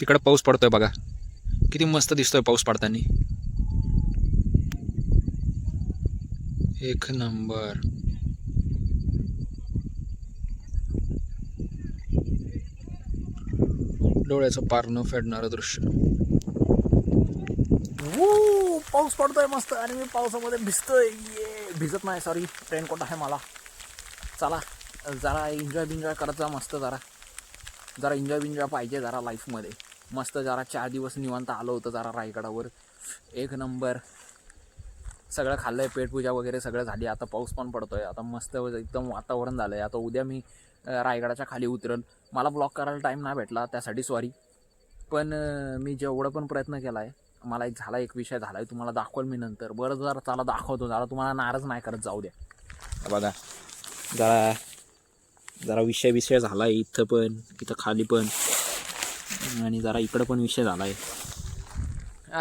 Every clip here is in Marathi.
तिकडे पाऊस पडतोय बघा, किती मस्त दिसतोय पाऊस पडताना. एक नंबर. डोळ्याचं पार न फेडणारं दृश्य. पाऊस पडतोय मस्त आणि मी पावसामध्ये भिजतोय. भिजत नाही, सॉरी, रेनकोट आहे मला. चला जरा एन्जॉय करत जा मस्त. जरा एन्जॉय पाहिजे जरा लाईफमध्ये. मस्त जरा 4 दिवस निवांत आलो होतं जरा रायगडावर. एक नंबर सगळं खाल्लंय, पेटपूजा वगैरे सगळं झाली. आता पाऊस पण पडतोय. आता मस्त एकदम वातावरण झालंय. आता उद्या मी रायगडाच्या खाली उतरल. मला ब्लॉग करायला टाईम नाही भेटला, त्यासाठी सॉरी. पण मी जेवढं पण प्रयत्न केला आहे, मला एक विषय झाला आहे, तुम्हाला दाखवल मी नंतर. बरं जरा चला दाखवतो, जरा तुम्हाला नाराज नाही करत, जाऊ द्या. बघा जरा विषय झाला आहे इथं पण, इथं खाली पण, आणि जरा इकडं पण विषय झाला आहे.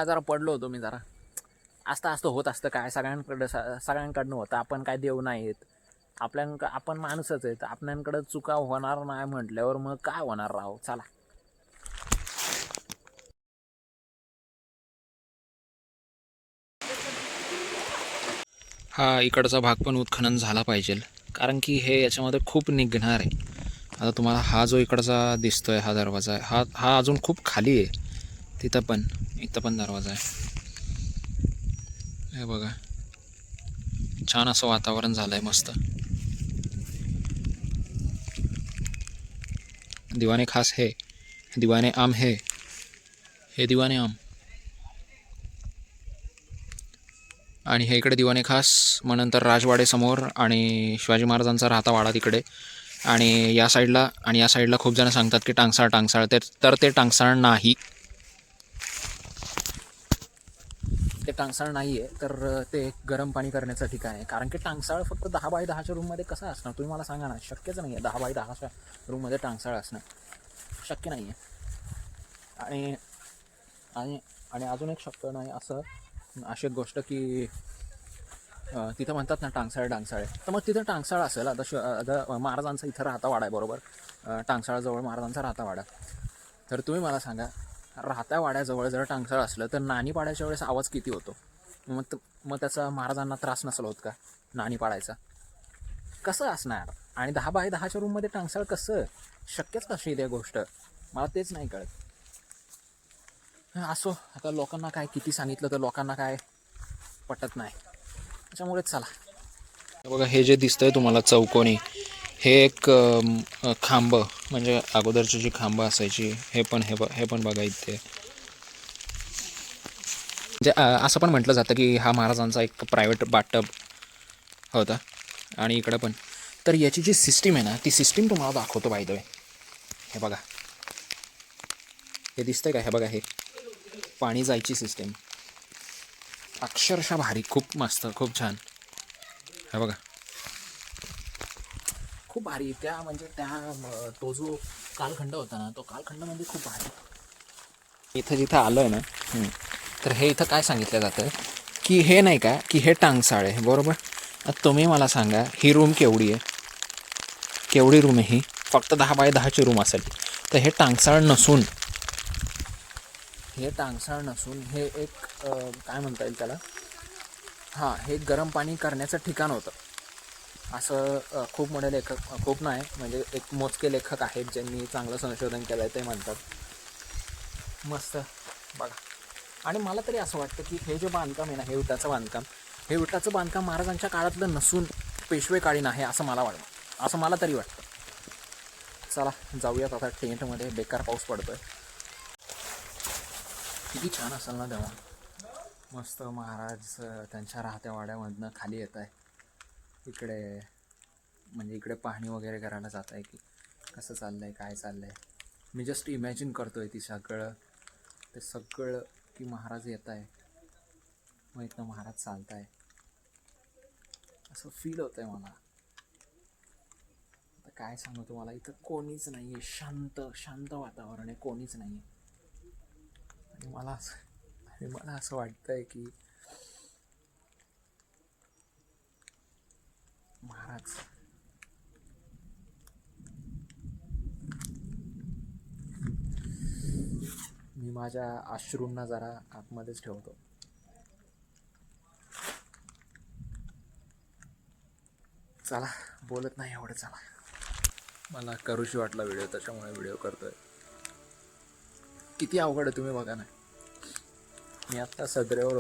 जरा पडलो होतो मी जरा. असतं होत असतं, काय सगळ्यांकडनं होतं. आपण काय देव नाही आहेत, आपण माणूसच आहेत. आपल्याकडं चुका होणार नाही म्हटल्यावर मग काय होणार राव. चला. हा इकडचा भाग पण उत्खनन झाला पाहिजे, कारण की हे याच्यामध्ये खूप निघणार आहे. आता तुम्हाला हा जो इकडचा दिसतोय हा दरवाजा आहे, हा अजून खूप खाली आहे. इथं पण दरवाजा आहे. हे बघा, छान असं वातावरण झालंय मस्त. दिवाने खास है, दिवाने आम है, हे दिवाने आम. आणि हे इकडे दिवाने खास, मग नंतर राजवाडे समोर आणि शिवाजी महाराजांचा राहता वाडा तिकडे. आणि या साईडला खूप जण सांगतात की टांगसाळ तर ते टांगसाळ नाही. ते टांगसाळ नाही आहे, तर ते गरम पाणी करण्याचं ठिकाण आहे. कारण की टांगसाळ फक्त 10 बाय 10च्या रूममध्ये कसं असणार, तुम्ही मला सांगा ना. शक्यच नाही आहे 10 बाय 10च्या रूममध्ये टांगसाळ असणं, शक्य नाही आहे. आणि आणि आणि अजून एक शक्य नाही अशी एक गोष्ट की तिथं म्हणतात ना टांगसाळ आहे, तर मग तिथं टांगसाळ असेल. आता महाराजांचा इथं राहता वाडा आहे बरोबर, टांगसाळाजवळ महाराजांचा राहता वाडा. तर तुम्ही मला सांगा, राहत्या वाड्याजवळ जर टांगसाळ असलं तर नाणी पाडायच्या वेळेस आवाज किती होतो. मग त्याचा महाराजांना त्रास नसेल होत का नाणी पाडायचा. कसं असणार. आणि 10 बाय 10च्या रूममध्ये टांगसाळ कसं शक्यच कशी त्या गोष्ट, मला तेच नाही कळत. असो, आता लोकांना काय किती सांगितलं तर लोकांना काय पटत नाही, त्याच्यामुळेच चला. बघा हे जे दिसतंय तुम्हाला चौकोनी, हे एक खांब, म्हणजे अगोदरची जी खांब असायची, हे पण बघा इथे. म्हणजे असं पण म्हटलं जातं की हा महाराजांचा एक प्रायव्हेट बाथटब होता. आणि इकडं पण. तर याची जी सिस्टीम आहे ना, ती सिस्टीम तुम्हाला दाखवतो बाय द वे. हे बघा, हे दिसतंय का, हे बघा, हे पाणी जायची सिस्टीम अक्षरशः भारी, खूप मस्त, खूप छान. हे बघा, खूप भारी. तो जो कालखंड होता ना, तो कालखंड म्हणजे खूप भारी. इथं जिथं आलो आहे ना, तर हे इथं काय सांगितलं जातं की हे नाही का, की हे टांगसाळ आहे बरोबर. आता तुम्ही मला सांगा, ही रूम केवढी आहे, केवढी रूम आहे ही. फक्त 10 बाय 10ची रूम असेल. तर हे टांगसाळ नसून हे एक काय म्हणता येईल त्याला, हां, हे गरम पाणी करण्याचं ठिकाण होतं. असं खूप मोठे लेखक, खूप नाही म्हणजे एक मोजके लेखक आहेत ज्यांनी चांगलं संशोधन केलं आहे, ते म्हणतात. मस्त बघा. आणि मला तरी असं वाटतं की हे जे बांधकाम आहे ना, हे विटाचं बांधकाम महाराजांच्या काळातलं नसून पेशवेकालीन आहे, असं मला तरी वाटतं. चला जाऊयात आता टेंटमध्ये. बेकार पाऊस पडतोय. किती छान असेल ना तेव्हा. मस्त महाराज त्यांच्या राहत्या वाड्यामधनं खाली येत आहे इकडे, म्हणजे इकडे पाहणी वगैरे करायला जात आहे की कसं चाललं आहे, काय चाललं आहे. मी जस्ट इमॅजिन करतो आहे ते सगळं की महाराज येत आहे, मग इथनं महाराज चालत आहे, असं फील होतं आहे मला. आता काय सांगू तुम्हाला, इथं कोणीच नाही आहे, शांत वातावरण आहे, कोणीच नाही आहे. आणि मला असं वाटतं आहे की महाराज मी माझ्या अश्रूंना जरा आतमध्येच ठेवतो. चला बोलत नाही एवढं. चला, मला करूशी वाटला व्हिडिओ, त्याच्यामुळे व्हिडिओ करतोय. किती अवघड आहे तुम्ही बघा ना. मी आत्ता सदरेवर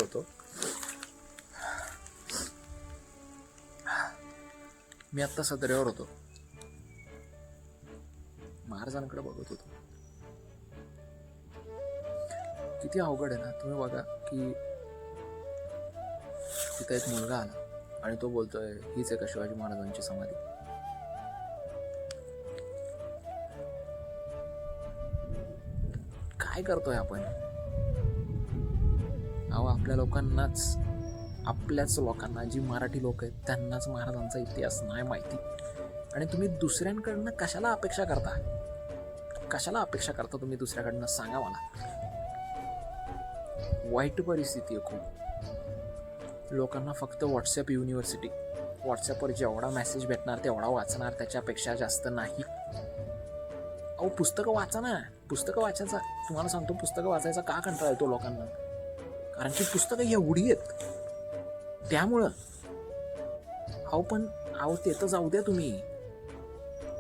होतो. महाराजांकडे बघत होतो. किती अवघड आहे ना. तुम्ही बघा की तिथे एक मुलगा आला आणि तो बोलतोय हीच आहे का शिवाजी महाराजांची समाधी. काय करतोय आपण. अहो, आपल्याच लोकांना, जी मराठी लोक आहेत त्यांनाच महाराजांचा इतिहास नाही माहिती. आणि तुम्ही दुसऱ्यांकडनं कशाला अपेक्षा करता तुम्ही दुसऱ्याकडनं, सांगा मला. वाईट परिस्थिती आहे खूप. लोकांना फक्त व्हॉट्सॲपवर जेवढा मेसेज भेटणार तेवढा वाचणार, त्याच्यापेक्षा जास्त नाही. अहो, पुस्तकं वाचा ना. पुस्तकं वाचायचा, तुम्हाला सांगतो, पुस्तकं वाचायचा का कंटाळा येतो लोकांना. कारण की पुस्तकं एवढी आहेत त्यामुळं. अहो ते तर जाऊ द्या तुम्ही.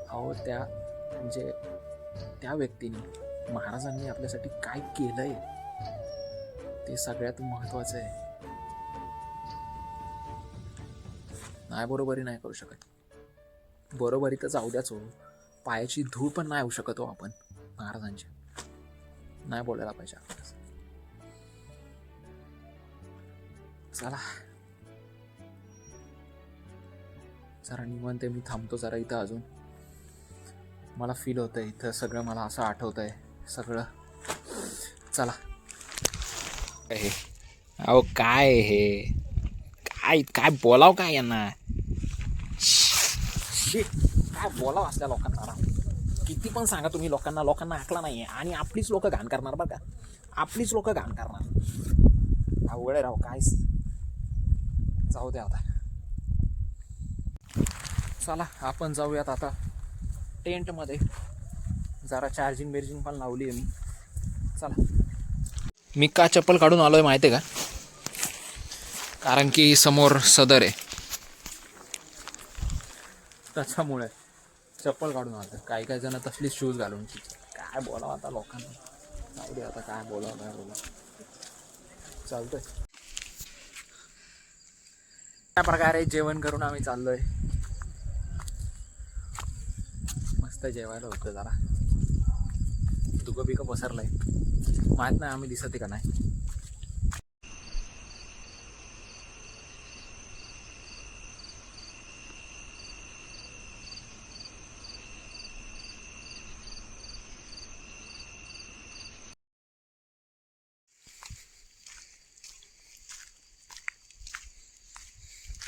अहो, त्या व्यक्तीने, महाराजांनी आपल्यासाठी काय केलंय ते सगळ्यात महत्वाचं आहे. नाही, बरोबरी नाही करू शकत. बरोबरी तर जाऊ द्याच हो, पायाची धूळ पण नाही होऊ शकत हो आपण महाराजांच्या. नाही बोलायला पाहिजे आपल्याला. चला जरा निवांत, मी थांबतो जरा इथं. अजून मला फील होतंय इथं सगळं, मला असं आठवतंय सगळं. चला. अहो काय हे, काय बोलाव काय यांना. काय बोलाव असल्या लोकांना. किती पण सांगा तुम्ही लोकांना आकला नाहीये. आणि आपलीच लोक घाण करणार बरं का. आपलीच लोक घाण करणार. अवघड राव काय. जाऊ द्या आता. चला आपण जाऊयात आता टेंटमध्ये. जरा चार्जिंग पण लावली आहे मी. चला. मी का चप्पल काढून आलोय माहिती आहे का. कारण की समोर सदर आहे, त्याच्यामुळे चप्पल काढून आलं. काही जण तसलीच शूज घालून. काय बोलावं आता लोकांना. जाऊ दे आता, काय बोलावं. चालतंय. त्या प्रकारे जेवण करून आम्ही चाललोय. मस्त जेवायला होतं. जरा दुगं पसरलंय, माहित नाही आम्ही दिसते का नाही.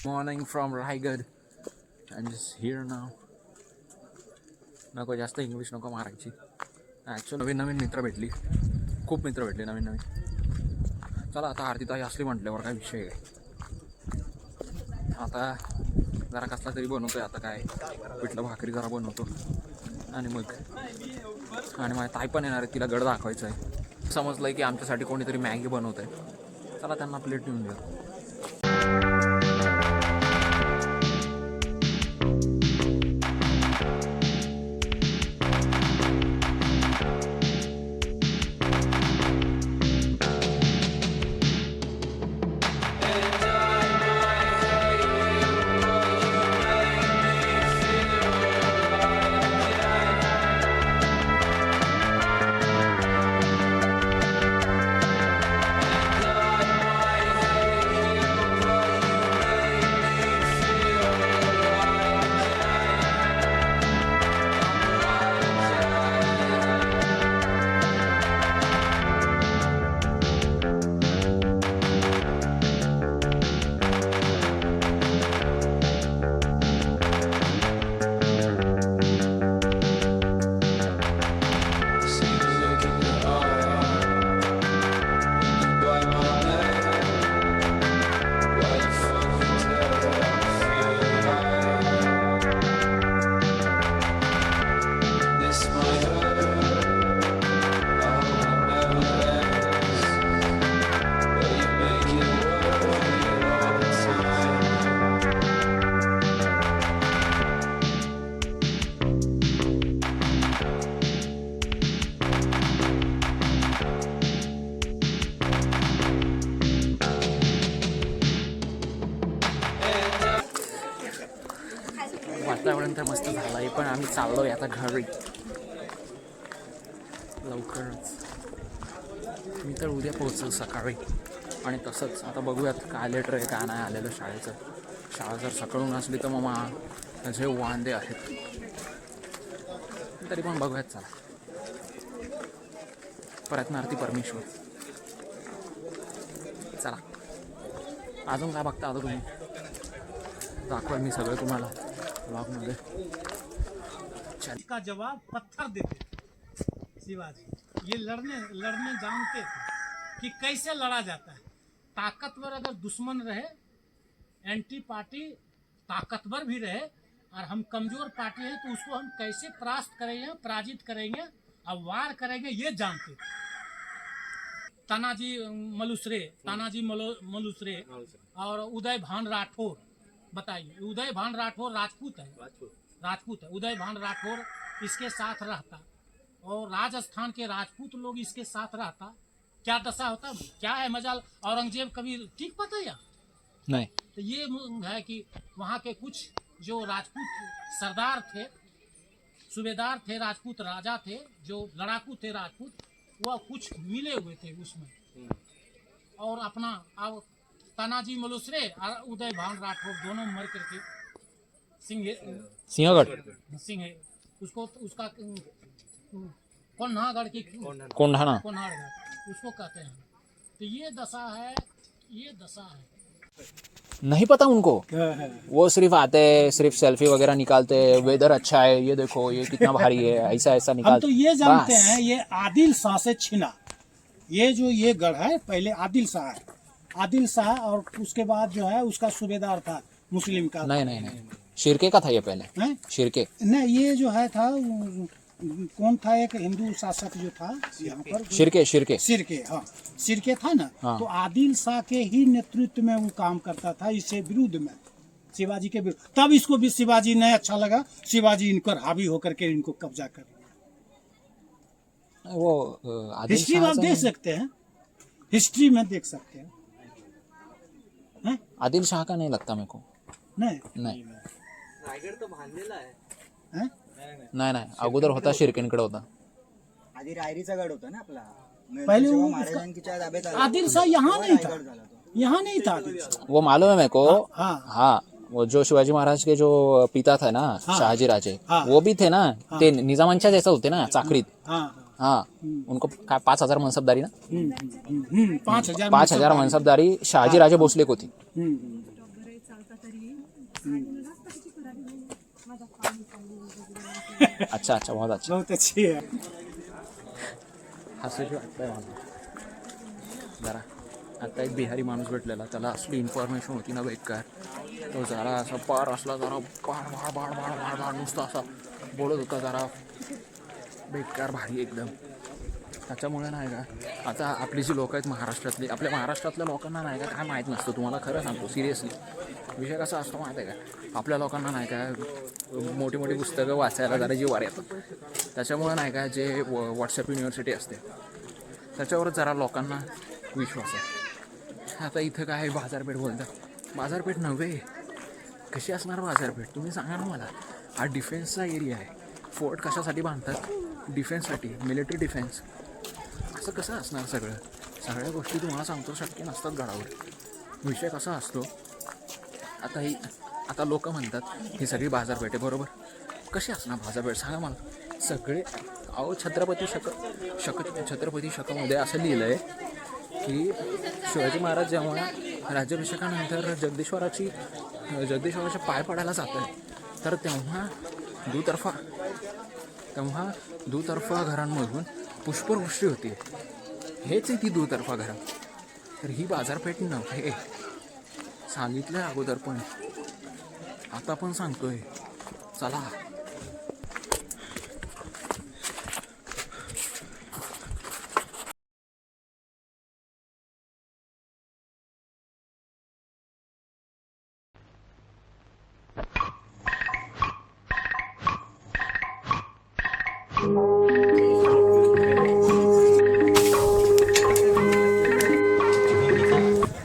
Morning from Raigad. I'm just here now. नको जास्त इंग्लिश नको मारायची. ॲक्च्युअली नवीन मित्र भेटली, खूप मित्र भेटले नवीन. चला आता आरतीताई असली म्हटल्यावर काय विषय आहे. आता जरा कसला तरी बनवतोय. आता काय पिठलं भाकरी जरा बनवतो. आणि माझी ताई पण येणार आहे, तिला गड दाखवायचं आहे. समजलं की आमच्यासाठी कोणीतरी मॅगी बनवत आहे. चला त्यांना प्लेट नेऊन द्या. जेवण तर मस्त झालंय, पण आम्ही चाललोय आता घरी लवकरच. मी तर उद्या पोहोचेल सकाळी. आणि तसंच आता बघूयात काय लेटर आहे काय नाही आलेलं शाळेचं. शाळा जर सकाळून असली तर मग जे वांदे आहेत, तरी पण बघूयात. चला, प्रयत्नार्थी परमेश्वर. चला, अजून काय बघता आता तुम्ही, दाखवा मी सगळं तुम्हाला ब्लॉगमध्ये. इसका जवाब पत्थर देते शिवाजी। ये लड़ने जानते थे कि कैसे लड़ा जाता है। ताकतवर अगर दुश्मन रहे, एंटी पार्टी ताकतवर भी रहे और हम कमजोर पार्टी हैं, तो उसको हम कैसे परास्त करेंगे, पराजित करेंगे और वार करेंगे, ये जानते थे। तानाजी मलुसरे और उदय भान राठौर, बताइए, उदय भान राठौर राजपूत है। उदय भान राठौर इसके साथ रहता और राजस्थान के राजपूत लोग इसके साथ रहता, क्या दशा होता, क्या है मजाल। औरंगजेब कभी ठीक पता या नहीं? तो ये है कि वहाँ के कुछ जो राजपूत सरदार थे, सूबेदार थे, राजपूत राजा थे, जो लड़ाकू थे राजपूत, वह कुछ मिले हुए थे उसमें। और अपना अब तानाजी मलुसरे और उदय भान राठौर दोनों मर करके सिंह उसको उसका कोन्हागढ़ की कोन्हागढ़ उसको कहते हैं। तो ये दशा है। नहीं पता उनको, वो सिर्फ आते सिर्फ सेल्फी वगैरह निकालते, वेदर अच्छा है, ये देखो ये कितना भारी है, ऐसा हम निकालते। तो ये जानते हैं ये आदिल शाह से छिना। ये गढ़ है पहले आदिल शाह और उसके बाद जो है उसका सूबेदार था मुस्लिम का। नहीं, शिरके का था ये पहले है? शिरके नहीं, ये जो है था कौन था, एक हिंदू शासक जो था यहाँ पर, सिरके था ना। हाँ। तो आदिल शाह के ही नेतृत्व में वो काम करता था, इससे विरुद्ध में, शिवाजी के विरुद्ध। तब इसको भी शिवाजी ने अच्छा लगा, शिवाजी इन पर हावी होकर के इनको कब्जा कर। वो आदिल हिस्ट्री शाह आप देख सकते हैं, हिस्ट्री में देख सकते हैं। आदिल शाह का नहीं लगता मेरे को। नहीं रायगड तो बांधलेला आहे। हैं? नाही अगोदर होता शिर्केंकडे होता। आधी रायरीचा गड होता ना आपला, पहले जेव्हा वो महाराजांच्या ताब्यात आला, आदिल शाह यहाँ नहीं था, रायगड झाला तो। यहाँ नहीं था आदिल शाह। वो मालूम है मेरे को। हाँ। वो जो शिवाजी महाराज के जो पिता था ना, शहाजी राजे, वो भी थे ना, ते निजामांच्या जैसे होते ना, चाकरीत। हाँ, उनको 5,000 मनसबदारी ना, 5,000 मनसबदारी शहाजी राजे भोसले को थी। अच्छा, बहुत अच्छा, बहुत अच्छी है। हसायची वाटतंय मला जरा. आता एक बिहारी माणूस भेटलेला, त्याला असली इन्फॉर्मेशन होती ना बेकार, तो जरा असा पार असला, जरा बाड नुसता असा बोलत होता, जरा बेकार भारी एकदम. त्याच्यामुळे नाही का, आता आपली जी लोक आहेत महाराष्ट्रातली, आपल्या महाराष्ट्रातल्या लोकांना नाही का काय माहीत नसतं. तुम्हाला खरं सांगतो सिरियसली, विषय कसा असतो माहिती आहे का, आपल्या लोकांना नाही का मोठी मोठी पुस्तकं वाचायला जरा जीवावर येतं. त्याच्यामुळे नाही का जे व्हॉट्सअप युनिव्हर्सिटी असते त्याच्यावरच जरा लोकांना विश्वास आहे. आता इथं काय बाजारपेठ बोलतात, बाजारपेठ नव्हे, कशी असणार बाजारपेठ तुम्ही सांगा ना मला. हा डिफेन्सचा एरिया आहे, फोर्ट कशासाठी बांधतात, डिफेन्ससाठी, मिलिटरी डिफेन्स. असं कसं असणार सगळ्या गोष्टी तुम्हाला सांगतो शक्य नसतात गडावर. विषय कसा असतो, आता लोक म्हणतात ही सगळी बाजारपेठ आहे, बरोबर, कशी असणार बाजारपेठ सांगा मला. सगळे अहो छत्रपती शकामध्ये असं लिहिलं आहे की शिवाजी महाराज जेव्हा राज्याभिषेकानंतर जगदीश्वराचे पाय पडायला जात आहे, तर तेव्हा दुतर्फा घरांमधून पुष्पवृष्टी होती. हेच आहे ती दुतर्फा घरं. तर ही बाजारपेठ नव्हे, सांगितलं अगोदर पण आता पण सांगतोय. चला,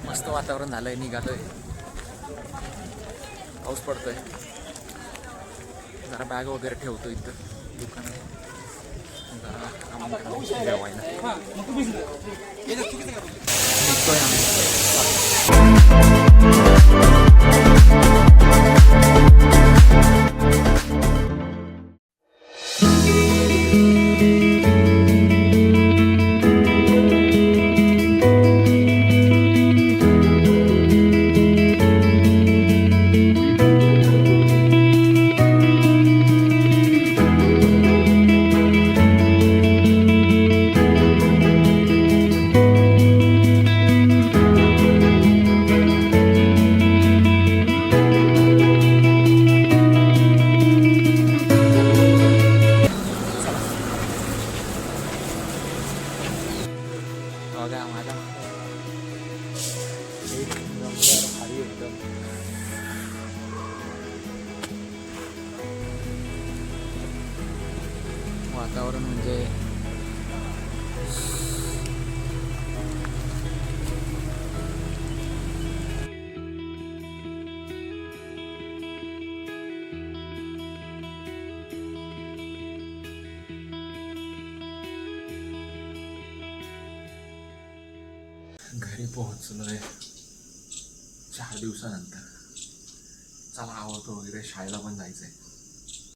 मस्त वातावरण झालंय, निघालोय, पाऊस पडतोय. जरा बॅग वगैरे ठेवतो इथं दुकानात. जरा आम्ही जेवायला निघतोय आम्ही. बघा माझा एक नंबर भारी एकदम. वातावरण म्हणजे घरी पोहोचलोय 4 दिवसानंतर. चला आवडतो वगैरे शाळेला पण जायचंय.